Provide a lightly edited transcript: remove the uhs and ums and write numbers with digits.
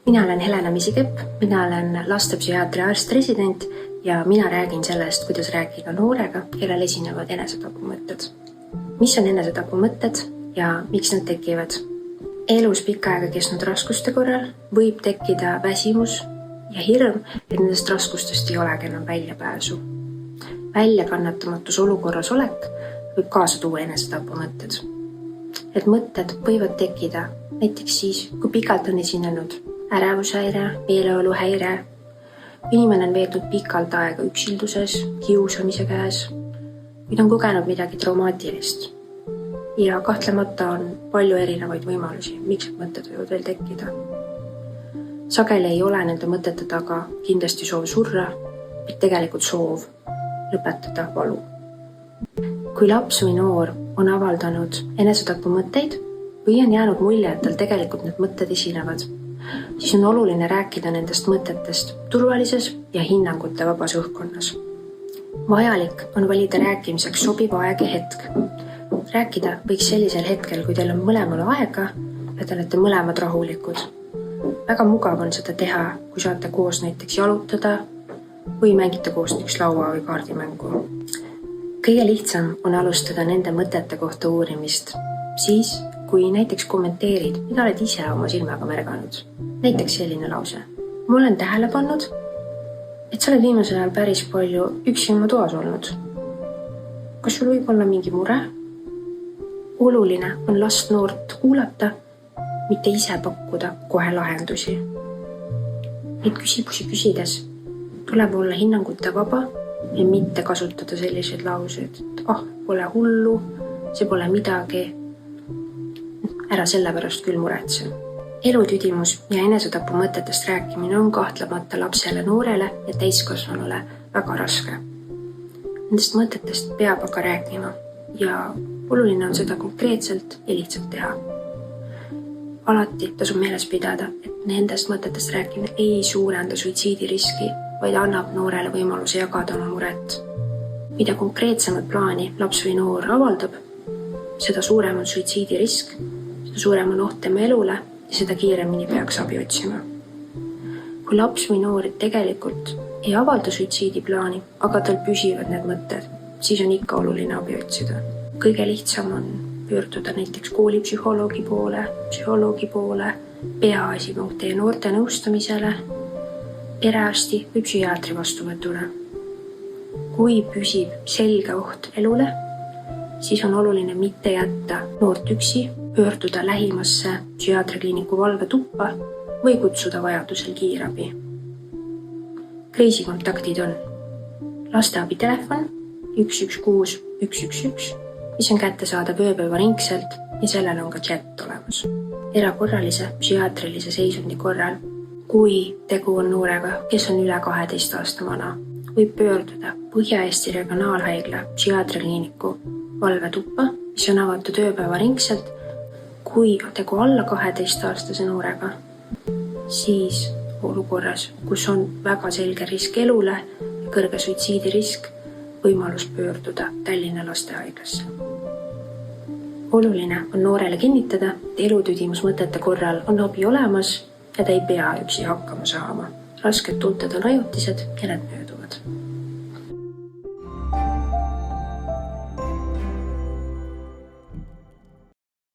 Mina olen Helena Misikepp, mina olen lastepsühhiaatri arst-resident ja mina räägin sellest, kuidas rääkida noorega, kellel esinevad enesetapumõtted. Mis on enesetapumõtted ja miks nad tekivad? Elus pikka aega kestnud raskuste korral võib tekkida väsimus ja hirm, et nendest raskustest ei olegi enam väljapääsu. Väljakannatamatus olukorras olek võib kaasa tuua enesetapumõtted. Et mõtted võivad tekkida näiteks siis, kui pikalt on esinenud ärevushäire, meeleoluhäire, inimene on veetnud pikalt aega üksilduses, kiusamise käes, kuid on kogenud midagi traumaatilist. Ja kahtlemata on palju erinevaid võimalusi, miks need mõtted võivad veel tekkida. Sageli ei ole nende mõtete taga kindlasti soov surra, vaid tegelikult soov lõpetada valu. Kui laps või noor on avaldanud enesetapumõtteid või on jäänud mulje, et tal tegelikult need mõtted esinevad, siis on oluline rääkida nendest mõtetest turvalises ja hinnangute vabas õhkkonnas. Vajalik on valida rääkimiseks sobiv aeg ja hetk. Rääkida võiks sellisel hetkel, kui teil on mõlemal aega ja te olete mõlemad rahulikud. Väga mugav on seda teha, kui saate koos näiteks jalutada või mängite koos näiteks laua või kaardimängu. Kõige lihtsam on alustada nende mõtete kohta uurimist, siis kui näiteks kommenteerid, mida oled ise oma silmaga märganud. Näiteks selline lause. Ma olen tähele pannud, et sa oled viimasel ajal päris palju üksi oma toas olnud. Kas sul võib olla mingi mure? Oluline on last noort kuulata, mitte ise pakkuda kohe lahendusi. Neid küsimusi küsides tuleb olla hinnangute vaba ja mitte kasutada selliseid lauseid, et pole hullu, see pole midagi, ära sellepärast küll muretse. Elutüdimus ja enesetapumõtetest rääkimine on kahtlemata lapsele, noorele ja täiskasvanule väga raske. Nendest mõtetest peab aga rääkima ja oluline on seda konkreetselt ja lihtsalt teha. Alati tasub meeles pidada, et nendest mõtetest rääkimine ei suurenda suitsiidiriski, vaid annab noorele võimaluse jagada oma muret. Mida konkreetsemat plaani laps või noor avaldab, seda suurem on suitsiidirisk, seda suurem on oht tema elule ja seda kiiremini peaks abi otsima. Kui laps või noor tegelikult ei avalda suitsiidiplaani, aga tal püsivad need mõtted, siis on ikka oluline abi otsida. Kõige lihtsam on pöörduda näiteks koolipsühholoogi poole, peaasi.ee noorte nõustamisele, perearsti või psühhiaatri vastuvõtule. Kui püsib selge oht elule, siis on oluline mitte jätta noort üksi, pöörduda lähimasse psühhiaatrikliiniku valvetuppa või kutsuda vajadusel kiirabi. Kriisikontaktid on lasteabi telefon 116 111, mis on kättesaadav ööpäevaringselt ja sellel on ka chat olemas. Erakorralise psühhiaatrilise seisundi korral, kui tegu on noorega, kes on üle 12 aasta vana, võib pöörduda Põhja-Eesti Regionaalhaigla psühhiaatrikliiniku valvetuppa, mis on avatud ööpäevaringselt. Kui on tegu alla 12-aastase noorega, siis olukorras, kus on väga selge risk elule ja kõrge suitsiidirisk, võimalus pöörduda Tallinna lastehaiglasse. Oluline on noorele kinnitada, et elutüdimusmõtete korral on abi olemas ja ta ei pea üksi hakkama saama. Rasked tunted on ajutised ja need mööduvad.